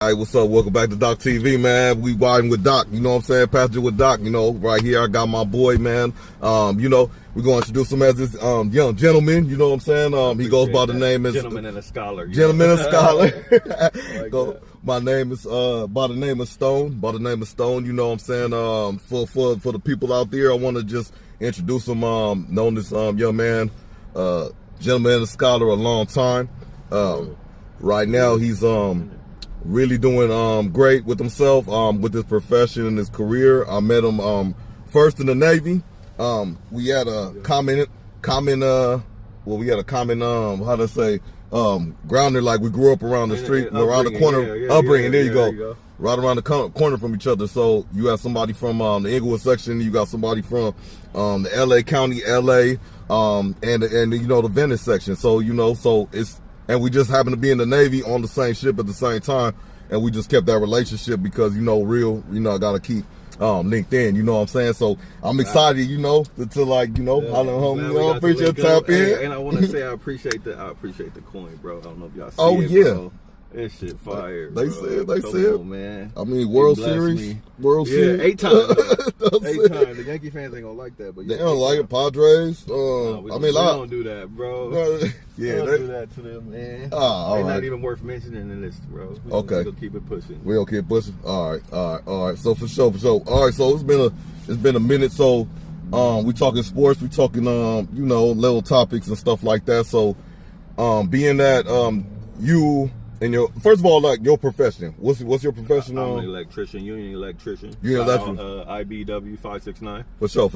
Hey, what's up? Welcome back to Doc TV, man. We riding with Doc, you know what I'm saying? Passenger with Doc, you know, right here. I got my boy, man. You know, we're going to introduce him as this young gentleman, you know what I'm saying? He goes by the name as Gentleman and a Scholar. Gentleman and Scholar. Like my name is by the name of Stone. By the name of Stone, you know what I'm saying? For the people out there, I want to just introduce him. Known this young man, Gentleman and a Scholar, a long time. Right now, he's really doing great with himself, with his profession and his career. I met him first in the Navy. We had a common how to say grounded, like we grew up around the street, around the corner, upbringing. There you go. Right around the corner from each other. So you have somebody from the Inglewood section, you got somebody from the LA County, LA, and you know the Venice section. So you know, and we just happened to be in the Navy on the same ship at the same time, and we just kept that relationship because, you know, I gotta keep linked in, you know what I'm saying? So I'm excited, you know, to like, you know, I appreciate tap in. And I want to say I appreciate the coin, bro. I don't know if y'all see it, bro. That shit fire. They said, man. I mean, World Series, 8 times. 8 times. The Yankee fans ain't gonna like that, but they don't like it. Padres. We don't do that, bro. We don't do that to them, man. They're not even worth mentioning in this, bro. We'll keep it pushing. We'll keep pushing. All right. So for sure. All right. So it's been a minute. So we talking sports. We talking you know, little topics and stuff like that. So being that you. And first of all, like your profession. What's your profession? I'm an electrician, union electrician. You're an electrician. IBW 569. For sure.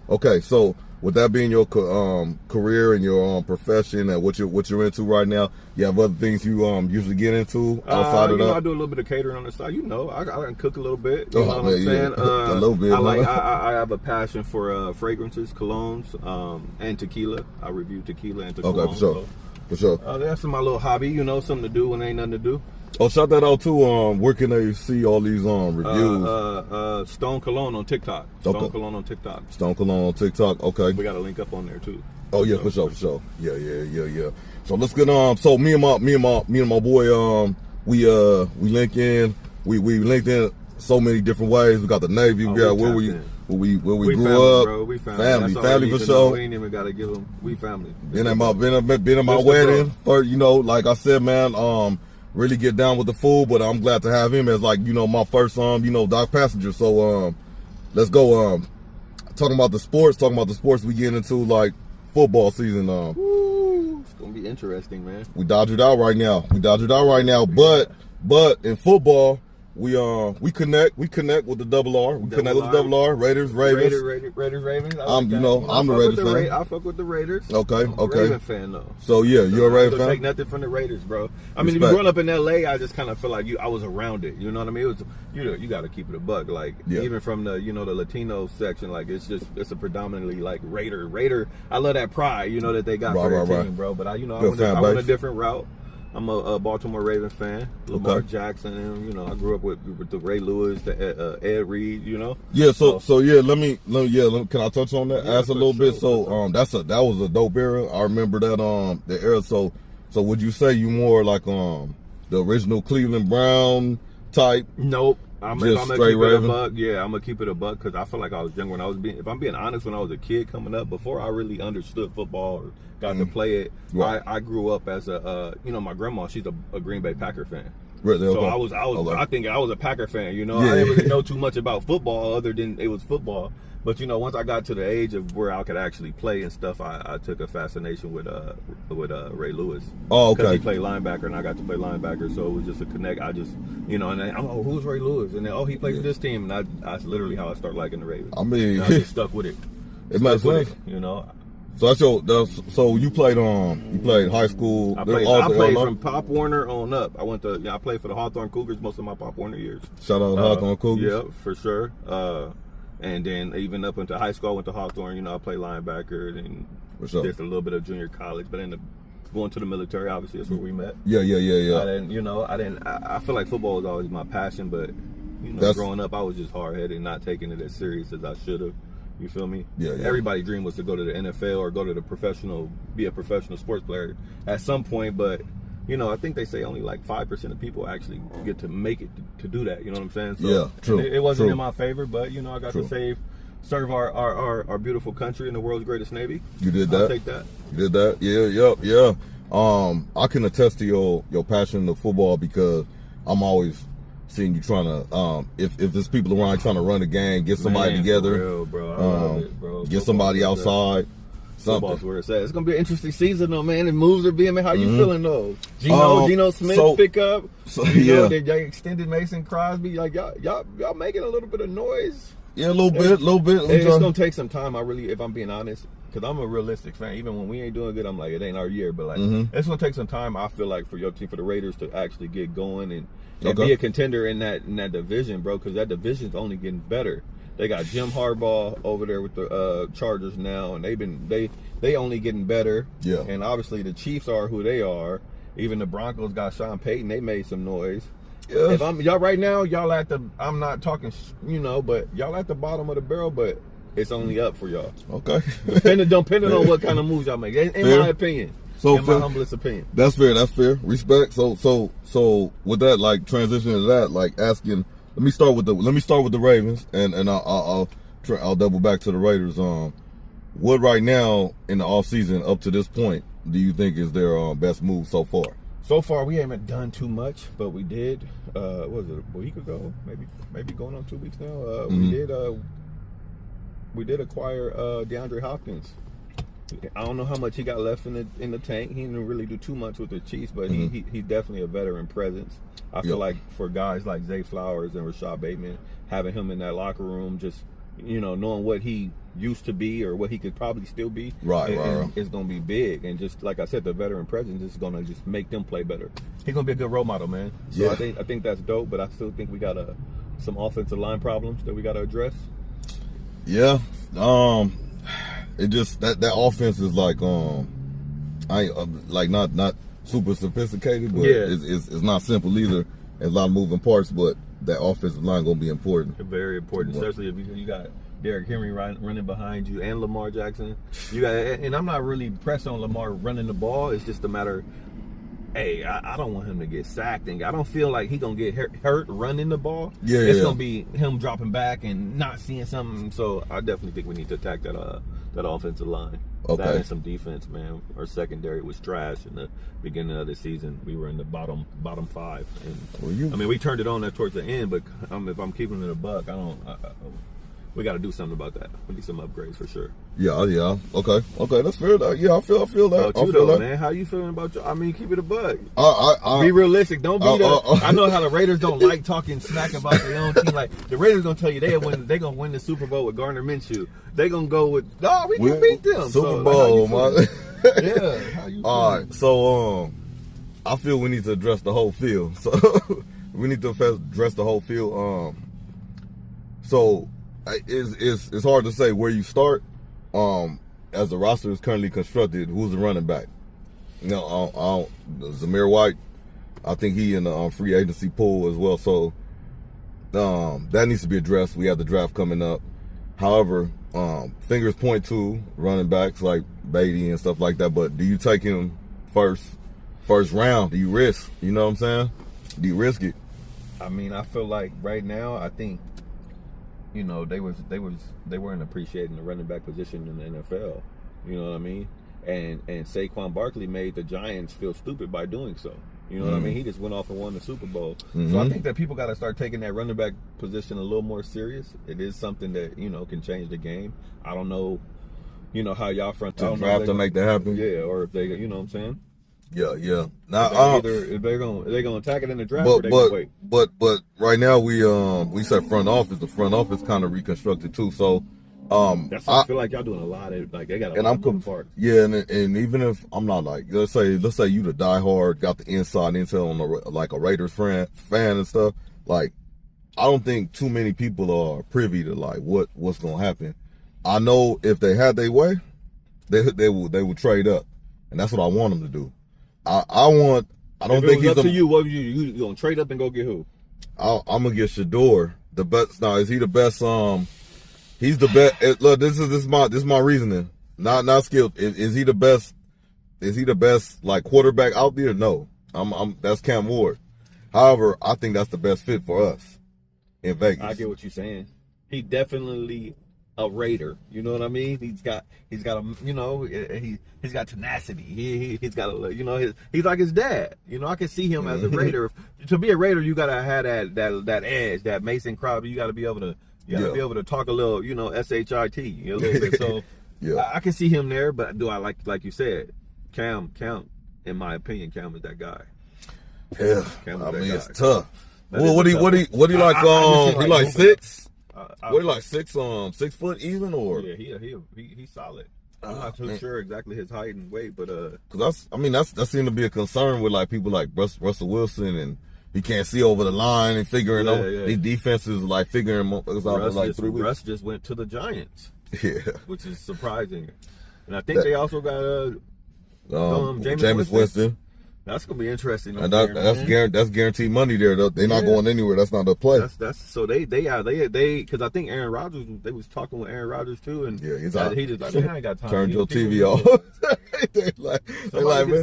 Okay, so with that being your career and your profession and what you're into right now, you have other things you usually get into outside of that. I do a little bit of catering on the side. You know, I can cook a little bit. You know what I'm saying? A little bit. I have a passion for fragrances, colognes, and tequila. I review tequila and tequila. Okay, for sure. That's my little hobby, you know, something to do when ain't nothing to do. Oh, shout that out too. Where can they see all these reviews? Stone Cologne on TikTok. Stone Cologne on TikTok. Stone Cologne on TikTok. Okay. We got a link up on there too. Oh yeah, for sure. Yeah. So let's get So me and my boy, we link in. We linked in so many different ways. We got the Navy. We got where we grew family, up. Bro. We Family for sure. We ain't even gotta give them. We family. Been at my wedding. Or, you know, like I said, man, really get down with the food. But I'm glad to have him as, like, you know, my first you know, dock passenger. So let's go. Talking about the sports. We get into like football season. It's gonna be interesting, man. We dodge it out right now. But in football. We connect with the double R. We connect with the double R. Raiders, Ravens. Ravens. I'm the Raiders fan. I fuck with the Raiders. Okay. I'm a Raven fan though. So yeah, you're a Raven fan. Take nothing from the Raiders, bro. I mean, if you're growing up in LA, I just kind of feel like I was around it. You know what I mean? It was, you got to keep it a buck. Like even from the the Latino section, like it's a predominantly like Raider. I love that pride, you know, that they got for their team, bro. But I went a different route. I'm a Baltimore Ravens fan. Lamar Jackson, and I grew up with the Ray Lewis, the Ed Reed, you know. Yeah, so let me can I touch on that? Ask a little bit. So that was a dope era. I remember that the era. So would you say you more like the original Cleveland Brown type? Nope. I'm gonna keep Raven. it a buck. Yeah, I'm gonna keep it a buck because I feel like I was young when I was if I'm being honest, when I was a kid coming up, before I really understood football or got to play it, right. I grew up as my grandma, she's a Green Bay Packer fan. Right, so I think I was a Packer fan, I didn't really know too much about football other than it was football. But once I got to the age of where I could actually play and stuff, I took a fascination with Ray Lewis. Oh, okay. Because he played linebacker and I got to play linebacker, so it was just a connect. I just, and then who's Ray Lewis? And then he played for this team, and that's literally how I started liking the Ravens. I mean, I just stuck with it. It makes sense. So so you played high school. I played from Pop Warner on up. I played for the Hawthorne Cougars most of my Pop Warner years. Shout out to Hawthorne Cougars. Yeah, for sure. And then even up into high school, I went to Hawthorne. I played linebacker and did a little bit of junior college, but ended up going to the military. Obviously, that's where we met. Yeah. I feel like football was always my passion, but growing up, I was just hard headed, not taking it as serious as I should have. You feel me? Yeah. Everybody's dream was to go to the NFL or go to be a professional sports player at some point, but I think they say only like 5% of people actually get to make it to do that. You know what I'm saying? So, yeah, true. It wasn't true. in my favor, but I got to serve our beautiful country and the world's greatest Navy. You did that. I'll take that. You did that. Yeah. I can attest to your passion of football because I'm always seeing you trying to if there's people around trying to run a game, get somebody together, for real, bro. I love it, bro. Get somebody outside. Football's where it's at. It's gonna be an interesting season though, man. And moves are being made. How you feeling though? Geno Smith pick up. They extended Mason Crosby. Like y'all making a little bit of noise. Yeah, a little bit. It's gonna take some time. If I'm being honest, because I'm a realistic fan. Even when we ain't doing good, I'm like, it ain't our year. But like, it's gonna take some time. I feel like for your team, for the Raiders to actually get going and be a contender in that division, bro. Because that division's only getting better. They got Jim Harbaugh over there with the Chargers now, and they only getting better. Yeah. And obviously the Chiefs are who they are. Even the Broncos got Sean Payton. They made some noise. Yeah. If y'all right now, I'm not talking, but y'all at the bottom of the barrel, but it's only up for y'all. Okay. Depending on what kind of moves y'all make. In my opinion. So in my humblest opinion. That's fair. Respect. So with that, like transitioning to that, like asking. Let me start with the Ravens, and I'll double back to the Raiders. What right now in the offseason up to this point do you think is their best move so far? So far, we haven't done too much, but we did. What was it, a week ago? Maybe going on 2 weeks now. We did acquire DeAndre Hopkins. I don't know how much he got left in the tank. He didn't really do too much with the Chiefs, but he's definitely a veteran presence. I feel like for guys like Zay Flowers and Rashad Bateman, having him in that locker room, just knowing what he used to be or what he could probably still be, right. It's going to be big. And just like I said, the veteran presence is going to just make them play better. He's going to be a good role model, man. So I think that's dope, but I still think we got some offensive line problems that we got to address. Yeah. It just that offense is like not super sophisticated, but it's not simple either. There's a lot of moving parts, but that offensive line gonna be important. Very important, especially if you got Derrick Henry running behind you and Lamar Jackson. And I'm not really pressed on Lamar running the ball. It's just a matter. Hey, I don't want him to get sacked, and I don't feel like he's gonna get hurt running the ball. It's gonna be him dropping back and not seeing something. So I definitely think we need to attack that offensive line. Okay. That and some defense, man. Our secondary was trash in the beginning of the season. We were in the bottom five, and we turned it on towards the end. But if I'm keeping it a buck, we got to do something about that. We need some upgrades for sure. Yeah. Okay, that's fair. I feel that. About you though, man. How you feeling about keep it a buck. Be realistic. Don't be I know how the Raiders don't like talking smack about their own team. Like the Raiders gonna tell you they're gonna win the Super Bowl with Gardner Minshew. They gonna go with we can beat them. Super Bowl, man. Yeah. How you all right. So I feel we need to address the whole field. So we need to address the whole field. So. It's hard to say where you start. As the roster is currently constructed, who's the running back? Zamir White. I think he in the free agency pool as well. So that needs to be addressed. We have the draft coming up. However, fingers point to running backs like Beatty and stuff like that. But do you take him first round? Do you risk? You know what I'm saying? Do you risk it? I mean, I feel like right now, I think. They weren't appreciating the running back position in the NFL. You know what I mean? And Saquon Barkley made the Giants feel stupid by doing so. You know what I mean? He just went off and won the Super Bowl. So I think that people got to start taking that running back position a little more serious. It is something that can change the game. I don't know, how y'all front to draft to make that happen. Yeah, or if they, you know what I'm saying? Yeah. Now, either if they're gonna attack it in the draft, or they gonna wait. But right now we said front office. The front office kind of reconstructed too. So I feel like y'all doing a lot of they got a lot of moving parts. Yeah, and even if I'm not like let's say you the diehard got the inside intel on like a Raiders fan and stuff. Like I don't think too many people are privy to like what's gonna happen. I know if they had their way, they would trade up, and that's what I want them to do. I don't think he's up to you. What you gonna trade up and go get who? I'm gonna get Shador the best. Now is he the best? He's the best. Look, this is my reasoning. Not skilled. Is he the best? Is he the best like quarterback out there? No, That's Cam Ward. However, I think that's the best fit for us in Vegas. I get what you're saying. He definitely a Raider. You know what I mean? He's got a, you know, he's got tenacity. He's got a, you know, he's like his dad. You know, I can see him as a Raider. To be a Raider, you gotta have that edge, that Mason Crosby. You gotta be able to be able to talk a little, you know, shit a little bit. So I can see him there. But do I like you said, Cam? In my opinion, Cam is that guy. Yeah, I mean it's tough. Well, what do you like? He like 6? What do you like 6 foot even or? Yeah, he's solid. I'm not too sure exactly his height and weight, but because that seemed to be a concern with like people like Russell Wilson, and he can't see over the line and figuring out these defenses like figuring out in like 3 weeks. Russ just went to the Giants, which is surprising, and I think they also got Jameis Winston. That's gonna be interesting. And that's guaranteed money there. They're not going anywhere. That's not the play. That's so they because I think Aaron Rodgers, they was talking with Aaron Rodgers too, and he just like, man, I ain't got time. Turned your TV off.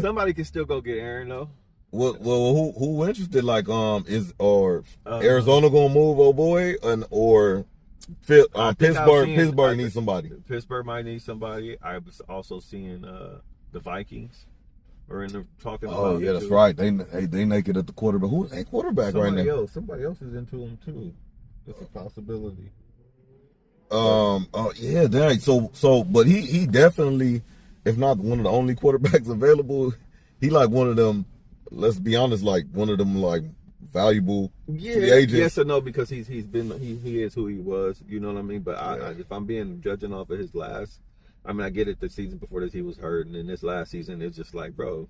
Somebody can still go get Aaron though. Well, who interested? Like, Arizona gonna move, oh boy, or Pittsburgh needs somebody. Pittsburgh might need somebody. I was also seeing the Vikings. Or in the talking about. Oh yeah, that's right. They naked at the quarterback. Who's a quarterback right now? Somebody else is into him too. That's a possibility. Oh yeah, dang. So, but he definitely, if not one of the only quarterbacks available, he like one of them. Let's be honest, like one of them like valuable free agents. Yes or no, because he is who he was. You know what I mean? But if I'm judging off of his last. I mean, I get it. The season before this, he was hurt, and then this last season, it's just like, bro,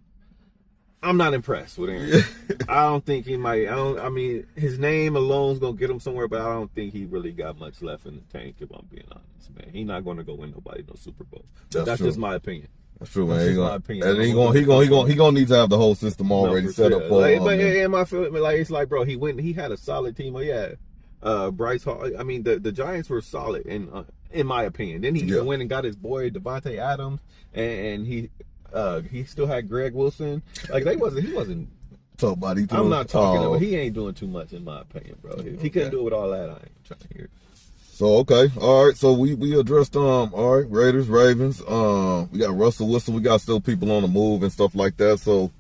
I'm not impressed with Aaron. I don't think he might. I mean, his name alone's gonna get him somewhere, but I don't think he really got much left in the tank. If I'm being honest, man, he's not gonna go win nobody no Super Bowl. That's just my opinion. That's true, man. He gonna need to have the whole system already set up for him. But in my feeling, like it's like, bro, he had a solid team. Bryce Hall. I mean, the Giants were solid in my opinion. Then he went and got his boy Devontae Adams, and he still had Greg Wilson. Like he wasn't. Somebody. I'm not talking about. He ain't doing too much in my opinion, bro. If he couldn't do it with all that, I ain't trying to hear it. So okay, all right. So we addressed all right, Raiders, Ravens. We got Russell Wilson. We got still people on the move and stuff like that. So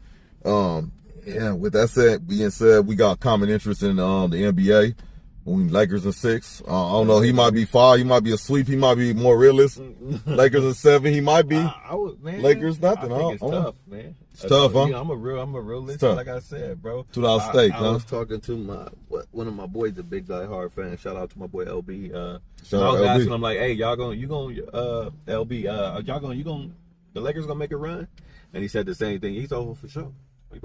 with that being said, we got common interest in the NBA. Lakers in 6. I don't know. He might be 5. He might be a sweep. He might be more realist. Lakers in 7. He might be. Lakers nothing. I think it's tough, man. It's tough, huh? I'm a realist, like I said, bro. $2 steak, I was talking to one of my boys, a big diehard fan. Shout out to my boy LB. I was asking him like, hey, y'all LB, the Lakers gonna make a run? And he said the same thing. He's over for sure. We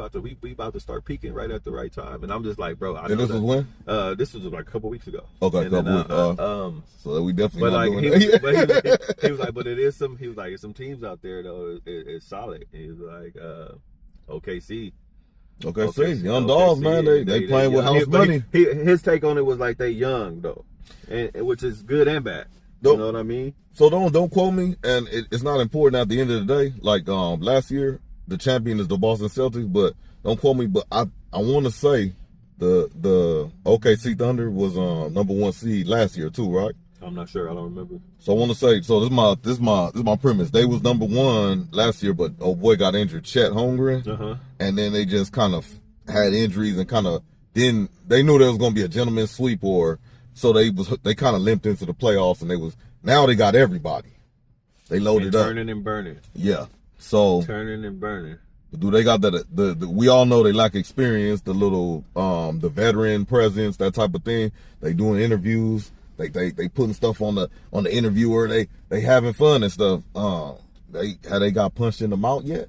about to start peaking right at the right time, and I'm just like, bro. And this was when? This was like a couple weeks ago. Okay, and couple weeks. So we definitely. But like he was like, but it is some. He was like, some teams out there though. It's solid. And he was like, OKC. OKC, young dogs, man. They playing with house money. His take on it was like they young though, and which is good and bad. You know what I mean? So don't quote me, and it's not important at the end of the day. Like last year. The champion is the Boston Celtics, but don't quote me. But I want to say the OKC Thunder was number 1 seed last year too, right? I'm not sure. I don't remember. So I want to say. So this is my premise. They was number 1 last year, but oh boy got injured, Chet Holmgren, and then they just kind of had injuries and kind of then they knew there was going to be a gentleman's sweep, or so they kind of limped into the playoffs, and now they got everybody. They loaded up, turning and burning. Yeah. So turning and burning. Do they got the we all know they lack experience, the little the veteran presence, that type of thing. They doing interviews, they putting stuff on the interviewer, they having fun and stuff. They got punched in the mouth yet?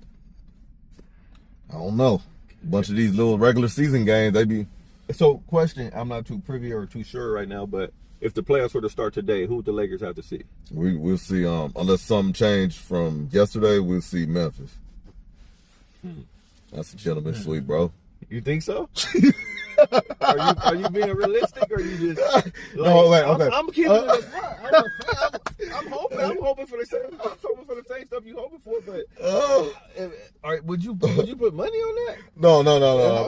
I don't know. A bunch of these little regular season games, they be. So question, I'm not too privy or too sure right now, but if the playoffs were to start today, who would the Lakers have to see? We'll see. Unless something changed from yesterday, we'll see Memphis. That's a gentleman's sweep, bro. You think so? Are you being realistic, or you just? Like, no, wait, okay. I'm keeping it. I'm hoping for the same stuff you hoping for. But all right, would you put money on that? No.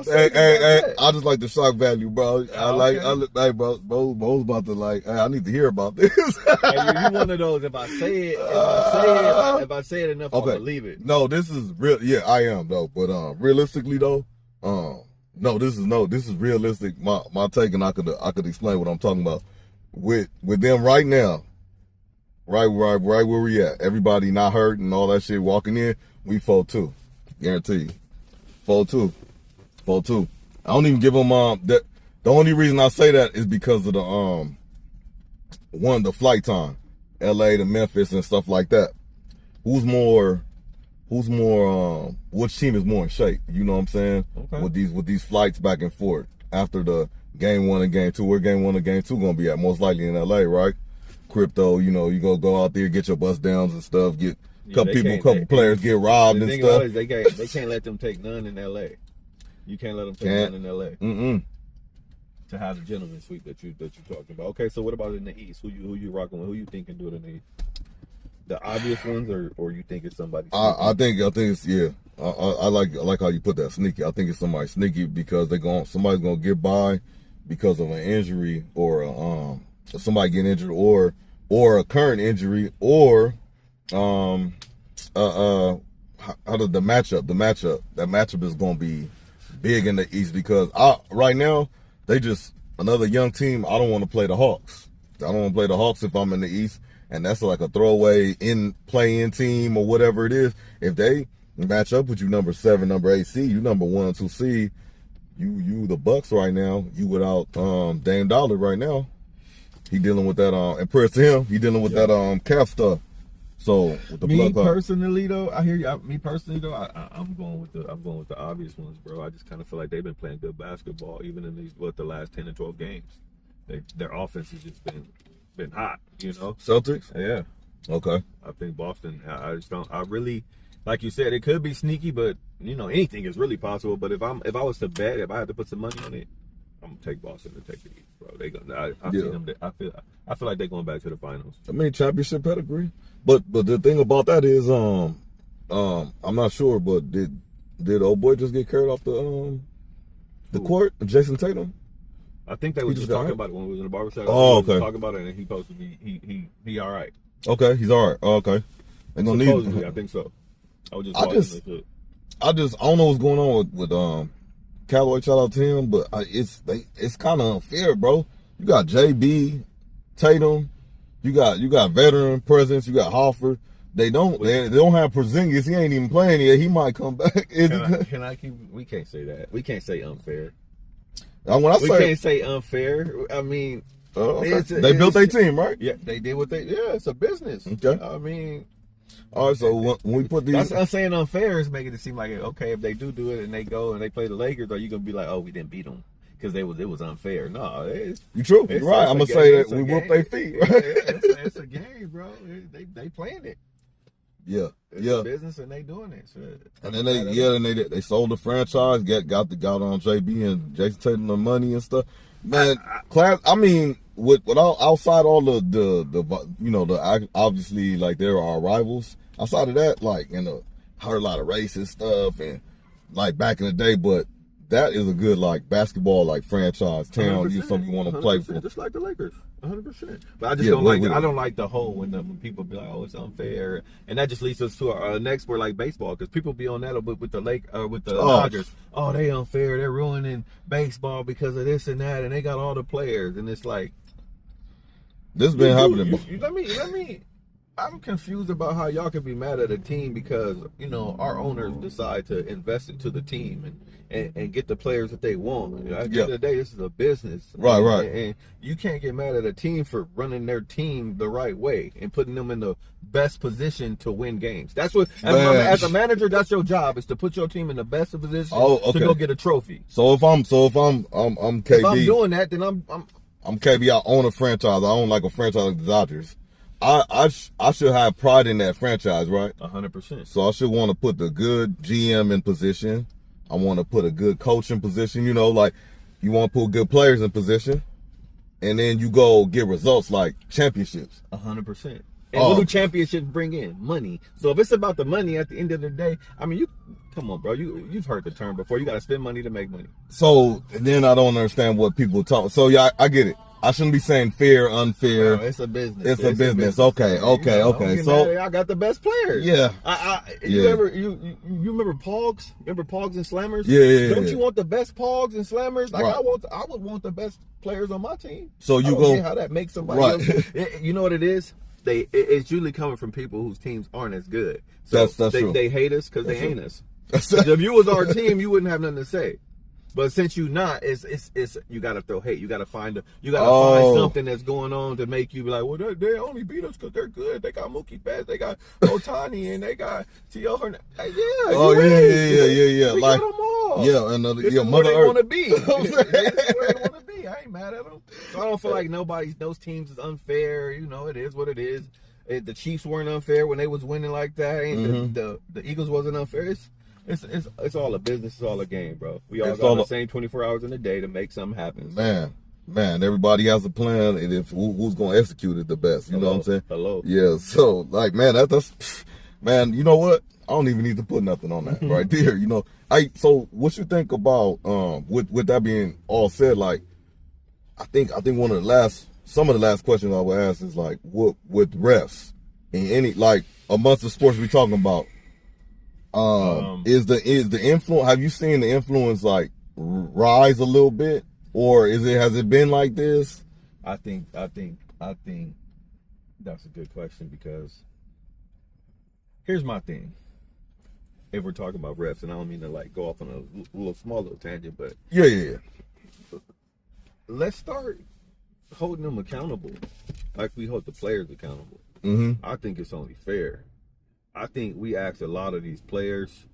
Hey, I just like the shock value, bro. Hey, bro, Bo's about to like. Hey, I need to hear about this. Hey, you one of those. If I say it enough, I'll believe it. No, this is real. Yeah, I am though. But realistically though, no, this is realistic. My take, and I could explain what I'm talking about with them right now. Right where we at. Everybody not hurt and all that shit. Walking in, we 4-2, guarantee you. 4-2. I don't even give them that. The only reason I say that is because of the the flight time, L.A. to Memphis and stuff like that. Which team is more in shape? You know what I'm saying? Okay. With these flights back and forth after the game 1 and game 2. Where game 1 and game 2 gonna be at? Most likely in LA, right? Crypto, you gonna go out there, get your bus downs and stuff, get a couple players get robbed and stuff. Is, they can't let them take none in LA. You can't let them take none in LA. To have the gentleman suite that you're talking about. Okay, so what about in the East? Who you rocking with? Who you think can do it in the East? The obvious ones, or you think it's somebody? I think it's I like how you put that, sneaky. I think it's somebody sneaky because somebody's gonna get by because of an injury or somebody getting injured or a current injury or how does the matchup is gonna be big in the East because right now they just another young team. I don't want to play the Hawks. I don't want to play the Hawks if I'm in the East. And that's like a throwaway play-in team or whatever it is. If they match up with you number 7, number 8 seed, you number 1 and 2 seed, you the Bucks right now, you without Dame Dollar right now. He dealing with that and prayers to him, he dealing with that cap stuff. So with the me personally though, I hear you. I'm going with the obvious ones, bro. I just kind of feel like they've been playing good basketball even in the last 10 and 12 games. Their offense has just been hot, Celtics? Yeah. Okay. I think Boston, I really, like you said, it could be sneaky, but anything is really possible. But if I was to bet, if I had to put some money on it, I'm gonna take Boston to take the East, bro. I feel like they're going back to the finals. I mean, championship pedigree. But the thing about that is, I'm not sure, but did old boy just get carried off the court? Jason Tatum? I think they were just talking about it when we was in the barbershop. Oh, okay. Talking about it, and he supposed to be he all right. Okay, he's all right. Oh, okay. I think so. I don't know what's going on with Callaway. Shout out to him, but it's kind of unfair, bro. You got JB, Tatum, you got veteran presence, you got Hofford. They don't have Porzingis. He ain't even playing yet. He might come back. We can't say that. We can't say unfair. We can't say unfair. I mean, okay. They built their team, right? Yeah, they did what they. Yeah, it's a business. Okay. I mean, all right. So when we put these, that's us saying unfair is making it seem like okay, if they do it and they go and they play the Lakers, are you gonna be like, oh, we didn't beat them because it was unfair? No, you're true. You're right. I'm gonna say that we whooped their feet. It's a game, bro. They playing it. Yeah, it's a business and they doing it. So, and then they sold the franchise, got on JB and Jason Tatum the money and stuff. Man, I mean, outside all the obviously like there are rivals. Outside of that, like heard a lot of racist stuff and like back in the day, but that is a good like basketball like franchise town. You something you want to play for, just like the Lakers. 100%. But I just don't like. I don't like the whole when people be like, "Oh, it's unfair," and that just leads us to our next sport like baseball because people be on that with the Dodgers. Oh, they unfair. They're ruining baseball because of this and that, and they got all the players, and it's like this been happening. Let me. I'm confused about how y'all can be mad at a team because our owners decide to invest into the team and get the players that they want. At the end of the day, this is a business. Right. And you can't get mad at a team for running their team the right way and putting them in the best position to win games. That's what, as a manager, that's your job is to put your team in the best position to go get a trophy. So if I'm KB, if I'm doing that, then I'm KB. I own a franchise. I own like a franchise like the Dodgers. I should have pride in that franchise, right? 100%. So I should want to put the good GM in position. I want to put a good coach in position. Like you want to put good players in position, and then you go get results like championships. 100%. And what do championships bring in? Money. So if it's about the money at the end of the day, I mean, come on, bro. You've heard the term before. You got to spend money to make money. So then I don't understand what people talk. So yeah, I get it. I shouldn't be saying fair, unfair. No, it's a business. It's a business. Okay. So I got the best players. Yeah. You remember Pogs? Remember Pogs and Slammers? Yeah. Don't you want the best Pogs and Slammers? Like I would want the best players on my team. So you go see how that makes somebody else. You know what it is? It's usually coming from people whose teams aren't as good. So that's true. They hate us because they ain't us. If you was our team, you wouldn't have nothing to say. But since you not, it's you gotta throw hate. You gotta find something that's going on to make you be like, well, they only beat us because they're good. They got Mookie Betts, they got Ohtani, and they got T.O. Hernandez. Yeah. We like, got them all. Yeah, and this is Mother where they Earth. want to be. This is where they want to be. I ain't mad at them. So I don't feel like those teams is unfair. You know, it is what it is. The Chiefs weren't unfair when they was winning like that. And the Eagles wasn't unfair. It's all a business. It's all a game, bro. We all got the same 24 hours in a day to make something happen. Man, everybody has a plan, and if who's going to execute it the best, you know what I'm saying? Hello. Yeah. So, like, man, that's man. You know what? I don't even need to put nothing on that right there. You know, so what you think about with that being all said? Like, I think some of the last questions I would ask is like, what with refs in any like amongst the sports we talking about. Is the influence? Have you seen the influence like rise a little bit, or has it been like this? I think that's a good question because here's my thing. If we're talking about refs, and I don't mean to like go off on a small little tangent, but yeah. Let's start holding them accountable, like we hold the players accountable. I think it's only fair. I think we ask a lot of these players,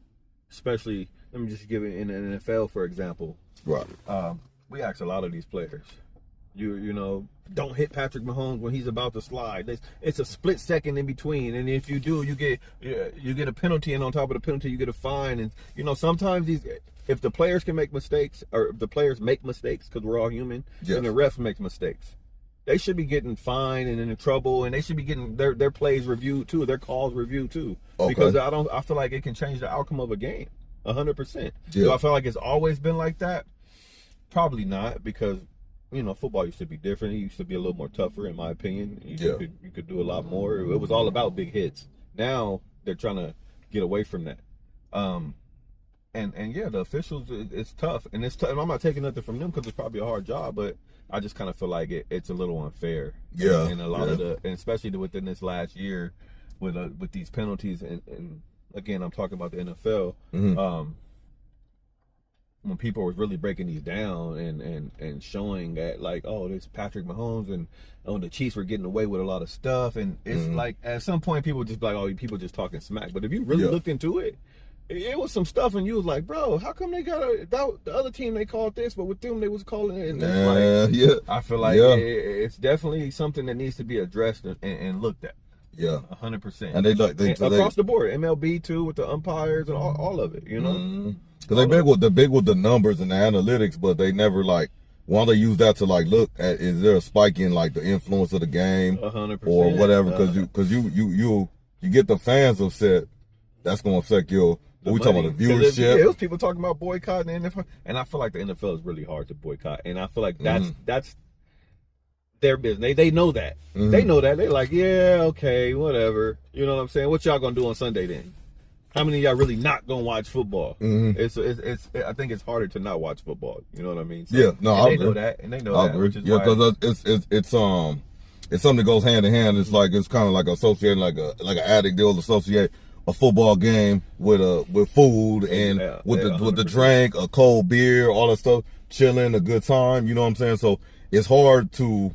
especially, let me just give it in the NFL, for example. Right. We ask a lot of these players, you know, don't hit Patrick Mahomes when he's about to slide. It's a split second in between, and if you do, you get a penalty, and on top of the penalty, you get a fine. And you know, sometimes if the players can make mistakes, or if the players make mistakes, because we're all human, then the refs make mistakes. They should be getting fined and in trouble, and they should be getting their plays reviewed too, their calls reviewed too. Okay. Because I feel like it can change the outcome of a game 100%. Do I feel like it's always been like that? Probably not, because you know, football used to be different. It used to be a little more tougher, in my opinion. You could do a lot more. It was all about big hits. Now they're trying to get away from that. And the officials, it's tough, and it's tough. And I'm not taking nothing from them because it's probably a hard job, but I just kind of feel like it's a little unfair. Yeah. And a lot of and especially within this last year with these penalties, and again, I'm talking about the NFL. When people were really breaking these down and showing that, like, oh, this Patrick Mahomes and the Chiefs were getting away with a lot of stuff, and it's like at some point people just like, oh, people just talking smack. But if you really looked into it, it was some stuff, and you was like, bro, how come they got the other team they called this, but with them they was calling it? And I feel like it's definitely something that needs to be addressed and looked at. 100%. And they across the board, MLB too, with the umpires and all of it, you know. Because they're big with the numbers and the analytics, but they never like want to use that to like look at, is there a spike in like the influence of the game 100%, or whatever? Because you get the fans upset, that's gonna affect your. We talking about the viewership. It was people talking about boycotting the NFL, and I feel like the NFL is really hard to boycott, and I feel like that's their business. They know that. They know that. They're like, yeah, okay, whatever. You know what I'm saying? What y'all gonna do on Sunday then? How many of y'all really not gonna watch football? It's I think it's harder to not watch football. You know what I mean? So, I agree. Know that, and they know I that. Agree. Which is it's something that goes hand in hand. It's like it's kind of like associating like an addict. They'll associate a football game with food and with the drink, a cold beer, all that stuff, chilling, a good time. You know what I'm saying? So it's hard to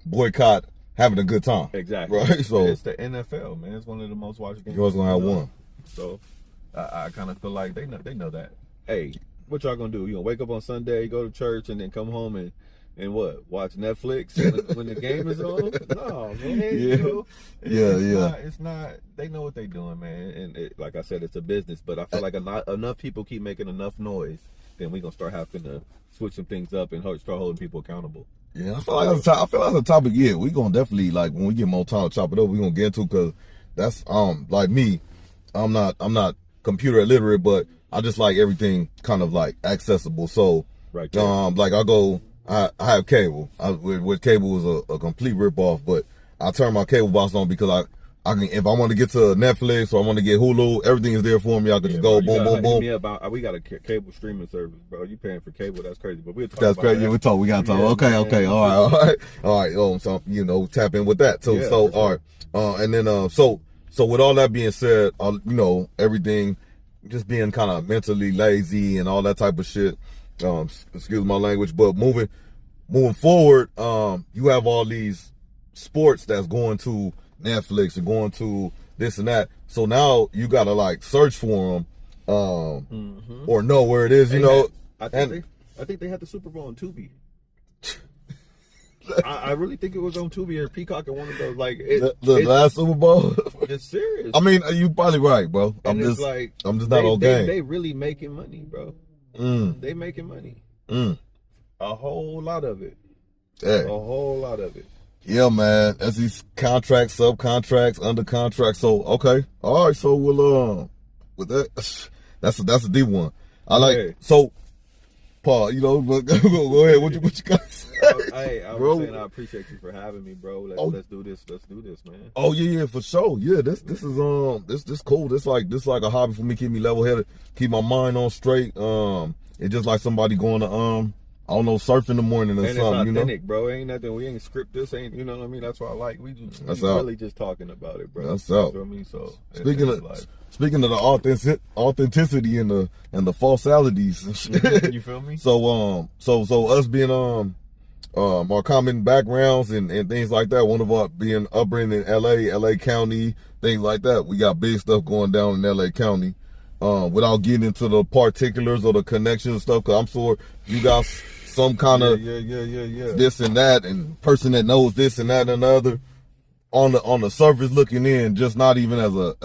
boycott having a good time. Exactly. Right. So it's the NFL, man. It's one of the most watched games. You're always gonna have one. So I kind of feel like they know that. Hey, what y'all gonna do? You gonna wake up on Sunday, go to church, and then come home and what? Watch Netflix when the game is on? No, man. It's not. They know what they're doing, man. And like I said, it's a business. But I feel like enough people keep making enough noise, then we gonna start having to switch some things up and start holding people accountable. Yeah, I feel like that's a topic. Yeah, we gonna definitely, like, when we get more time to chop it up, we gonna get into, because that's like me. I'm not computer illiterate, but I just like everything kind of like accessible. So right like I have cable. With cable was a complete rip off, but I turn my cable box on because I can, if I want to get to Netflix or I want to get Hulu, everything is there for me. I can just go boom, boom, boom. Yeah, we got a cable streaming service, bro. You paying for cable? That's crazy. But we'll talk That's about crazy. that. We gotta talk. Okay. All right. So tap in with that too. Yeah, so sure. All right. And then so with all that being said, everything just being kind of mentally lazy and all that type of shit. Excuse my language, but moving forward, you have all these sports that's going to Netflix and going to this and that. So now you gotta like search for them, or know where it is. I think they had the Super Bowl on Tubi. I really think it was on Tubi or Peacock or one of those. Like the last Super Bowl. It's serious. I mean, you probably right, bro. I'm just not on game. They really making money, bro. They making money. A whole lot of it. Yeah. A whole lot of it. Yeah, man. That's these contracts, subcontracts, under contracts. So okay, all right. So we'll with that, that's a deep one. I like so. Paul, but go ahead. What you got to say? I was saying I appreciate you for having me, bro. Let's do this. Let's do this, man. Oh yeah, for sure. Yeah, this is this cool. This like a hobby for me. Keep me level headed. Keep my mind on straight. It's just like somebody going to I don't know, surf in the morning or and something. It's authentic, bro. Ain't nothing. We ain't script this. Ain't what I mean? That's what I like. We really just talking about it, bro. That's out. You feel me? So speaking of the authenticity and the falsalities and shit. You feel me? So us being our common backgrounds and things like that. One of our being upbringing in LA County, things like that. We got big stuff going down in LA County. Without getting into the particulars or the connections and stuff, because I'm sure you got some kind of this and that, and person that knows this and that and the other on the surface looking in, just not even as a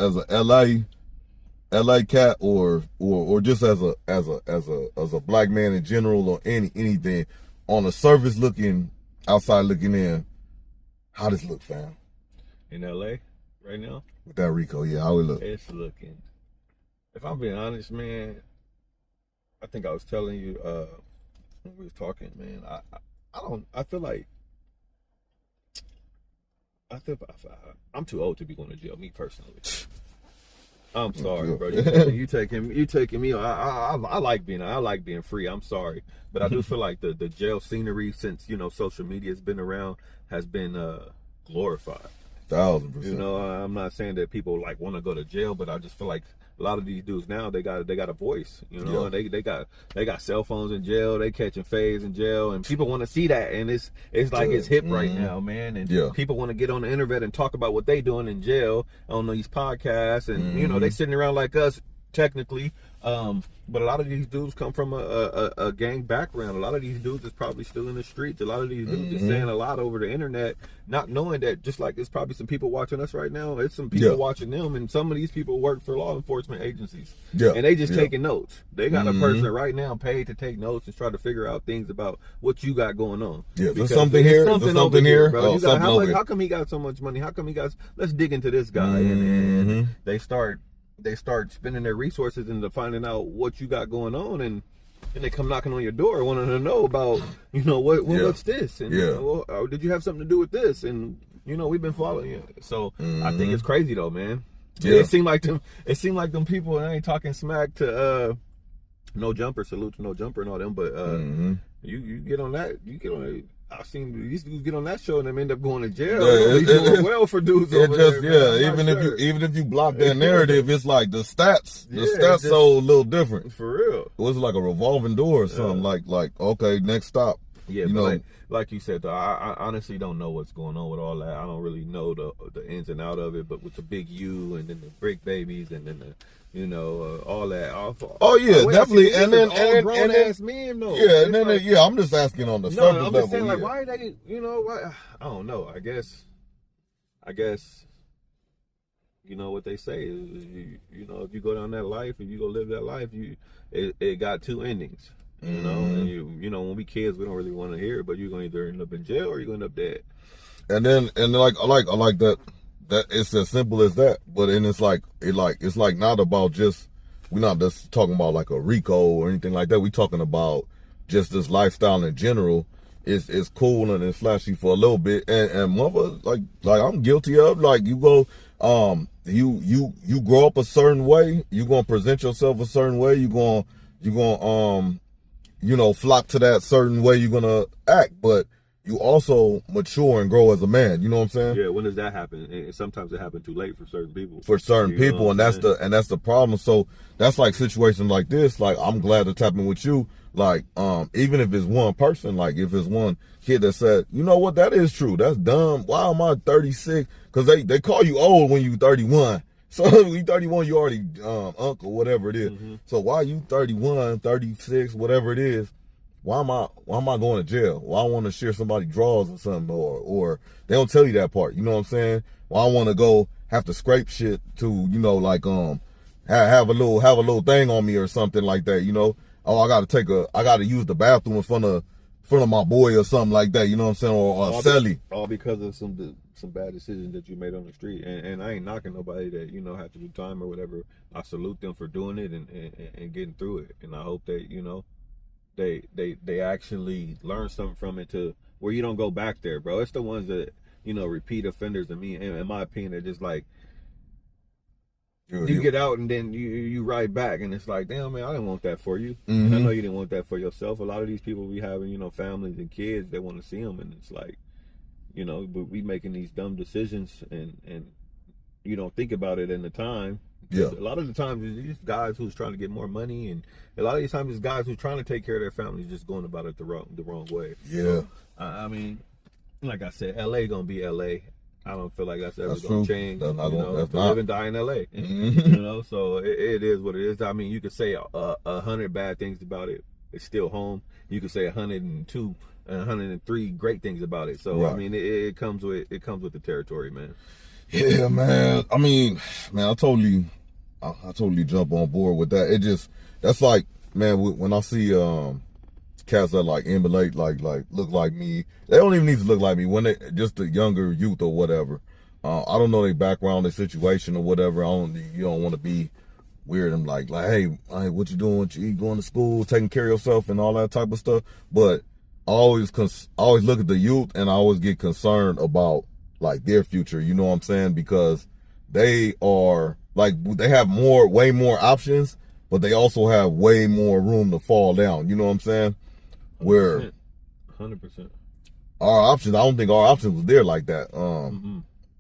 LA cat or just as a black man in general or anything on the surface outside looking in. How does it look, fam? In LA right now? With that Rico, yeah, how it look? It's looking. If I'm being honest, man, I think I was telling you when we was talking, man. I feel like I'm too old to be going to jail. Me personally, I'm sorry, bro. You taking me. I like being free. I'm sorry, but I do feel like the jail scenery since social media has been around has been glorified. 1,000%. I'm not saying that people like want to go to jail, but I just feel like a lot of these dudes now they got a voice, and they got cell phones in jail, they catching fades in jail, and people want to see that, and it's like it's hip right now, man, and people want to get on the internet and talk about what they doing in jail on these podcasts, and they sitting around like us technically, but a lot of these dudes come from a gang background. A lot of these dudes is probably still in the streets. A lot of these dudes is saying a lot over the internet, not knowing that just like there's probably some people watching us right now, it's some people watching them, and some of these people work for law enforcement agencies. And they just taking notes. They got a person right now paid to take notes and try to figure out things about what you got going on. Yeah, there's something here. There's something here. Bro. How come he got so much money? How come he got? Let's dig into this guy, and they start spending their resources into finding out what you got going on, and they come knocking on your door wanting to know about, what's this? And did you have something to do with this? And we've been following you. So I think it's crazy though, man. Yeah. It seemed like them people, and I ain't talking smack to No Jumper, salute to No Jumper and all them, but you get on that, I've seen these dudes get on that show and them end up going to jail. Doing well for dudes over there. Even if you block their narrative, it's like the stats so a little different. For real. It was like a revolving door or something. Like okay, next stop. Yeah, but like you said, though, I honestly don't know what's going on with all that. I don't really know the ins and out of it. But with the big U and then the brick babies and then the all that. Definitely. And then grown ass men though. Yeah, and then I'm just asking on the surface level. I'm just saying like why they why I don't know. I guess what they say is if you go down that life, if you go live that life, it got two endings. You know, and you know, when we kids, we don't really want to hear it, but you're gonna either end up in jail or you're gonna end up dead. And then like I like that it's as simple as that. But then it's like not about just, we're not just talking about like a RICO or anything like that. We talking about just this lifestyle in general. It's cool and it's flashy for a little bit, and mother, like I'm guilty of, like, you go you grow up a certain way, you're gonna present yourself a certain way, you're gonna you know, flock to that certain way you're gonna act, but you also mature and grow as a man. You know what I'm saying? Yeah. When does that happen? And sometimes it happens too late for certain people. And that's the problem. So that's like situations like this. Like, I'm glad to tap in with you. Like, even if it's one person, like if it's one kid that said, you know what, that is true. That's dumb. Why am I 36? Because they call you old when you 31. So when you 31, you already uncle, whatever it is. Mm-hmm. So why you 31, 36, whatever it is? Why am I going to jail? Why I want to share somebody's drawers or something, or they don't tell you that part. You know what I'm saying? Why I want to go have to scrape shit to, you know, like have a little thing on me or something like that. You know, oh, I got to use the bathroom in front of my boy or something like that. You know what I'm saying? Or Sally. All because of some bad decisions that you made on the street. And I ain't knocking nobody that, you know, have to do time or whatever. I salute them for doing it and getting through it. And I hope that, you know, they actually learn something from it to where you don't go back there, bro. It's the ones that, you know, repeat offenders. And in my opinion, they're just like, you get out and then you ride back, and it's like, damn, man, I didn't want that for you. Mm-hmm. I know you didn't want that for yourself. A lot of these people we having, you know, families and kids, they want to see them, and it's like, you know, but we making these dumb decisions and you don't think about it in the time. Yeah. A lot of the times it's these guys who's trying to get more money, and a lot of these times it's guys who's trying to take care of their families just going about it the wrong way. Yeah. So, I mean, like I said, LA gonna be LA. I don't feel like that's ever going to change. Live and die in LA. Mm-hmm. You know, so it is what it is. I mean, you could say 100 bad things about it. It's still home. You could say 102, 103 great things about it. So right. I mean, it comes with the territory, man. Yeah, man. I mean, man, I totally jump on board with that. That's like, man, when I see cats that like emulate, like look like me. They don't even need to look like me. When they just the younger youth or whatever. I don't know their background, their situation or whatever. You don't want to be weird and like, hey, what you doing? You going to school, taking care of yourself, and all that type of stuff. But I always look at the youth, and I always get concerned about like their future. You know what I'm saying? Because they are like, they have way more options, but they also have way more room to fall down. You know what I'm saying? 100%. Where 100%. Our options, I don't think our options was there like that.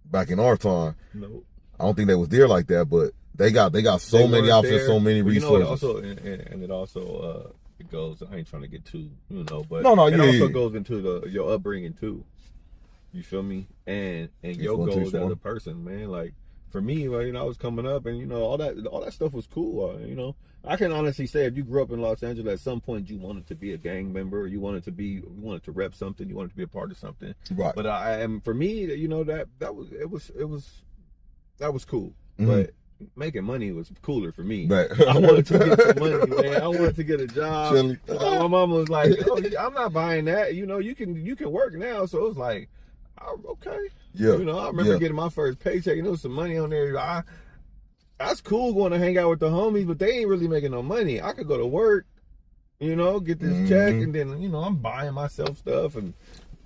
Back in our time, no, I don't think they was there like that. But they got so many options, so many resources. It also it goes. I ain't trying to get too, you know, but it also goes into your upbringing too. You feel me? And your goals as a person, man. Like for me, you know, I was coming up, and you know, all that stuff was cool. You know, I can honestly say, if you grew up in Los Angeles, at some point you wanted to be a gang member, you wanted to rep something, you wanted to be a part of something. Right. But for me, you know, that was cool. Mm-hmm. But making money was cooler for me. Right. I wanted to get some money, man. I wanted to get a job. My mama was like, "Oh, I'm not buying that. You know, you can work now." So it was like, okay. Yeah. You know, I remember getting my first paycheck, and there was some money on there. That's cool going to hang out with the homies, but they ain't really making no money. I could go to work, you know, get this check, and then, you know, I'm buying myself stuff, and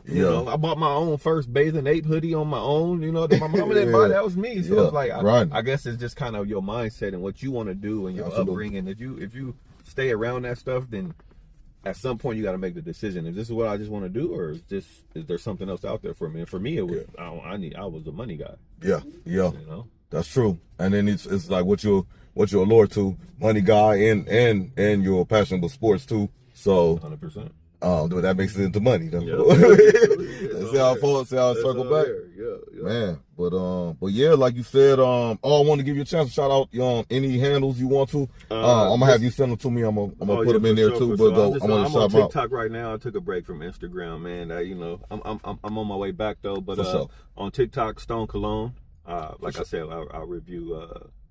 you know, I bought my own first Bathing Ape hoodie on my own. You know, that my mama didn't buy. That was me. So it's like, I guess it's just kind of your mindset and what you want to do and your upbringing. If you stay around that stuff, then at some point you got to make the decision: is this what I just want to do, or is there something else out there for me? And for me, it was I was a money guy. Yeah. You know, that's true. And then it's like what you're allured to, money guy, and your passion with sports too. So 100%. That makes it into money though. See how I circle back. Yeah. Man, but yeah, like you said, I want to give you a chance to shout out any handles you want to. I'm gonna have you send them to me. I'm gonna put them in there too. But I'm on TikTok right now. I took a break from Instagram, man. You know, I'm on my way back though. But on TikTok, Stone Cologne. Like I said, I'll review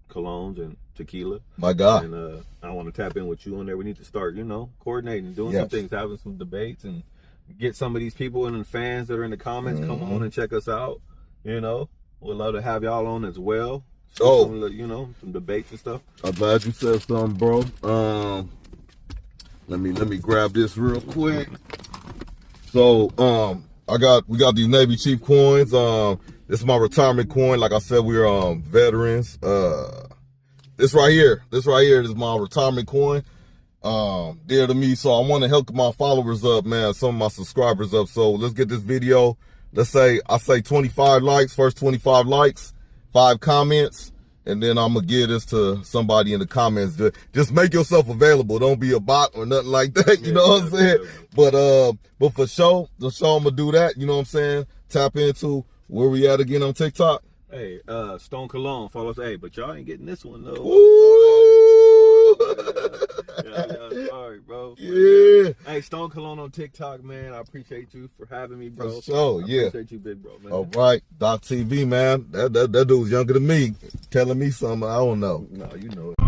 colognes and tequila. My God. And I want to tap in with you on there. We need to start, coordinating, doing some things, having some debates, and get some of these people and the fans that are in the comments come on and check us out. We'd love to have y'all on as well. Some debates and stuff. I'm glad you said something, bro. Let me grab this real quick. So, we got these Navy Chief coins. This is my retirement coin. Like I said, we're veterans. This right here is my retirement coin. Dear to me. So I want to help my followers up, man. Some of my subscribers up. So let's get this video. Let's say 25 likes. First 25 likes, 5 comments. And then I'm going to give this to somebody in the comments. Just make yourself available. Don't be a bot or nothing like that. You know what I'm saying? But for sure, I'm going to do that. You know what I'm saying? Tap into where we at again on TikTok. Hey, Stone Cologne, follow us. Hey, but y'all ain't getting this one, though. Sorry, bro. Yeah. Hey, Stone Cologne on TikTok, man. I appreciate you for having me, bro. For sure, I appreciate you, big bro, man. All right. .TV, man. That dude's younger than me. Telling me something I don't know. No, you know it.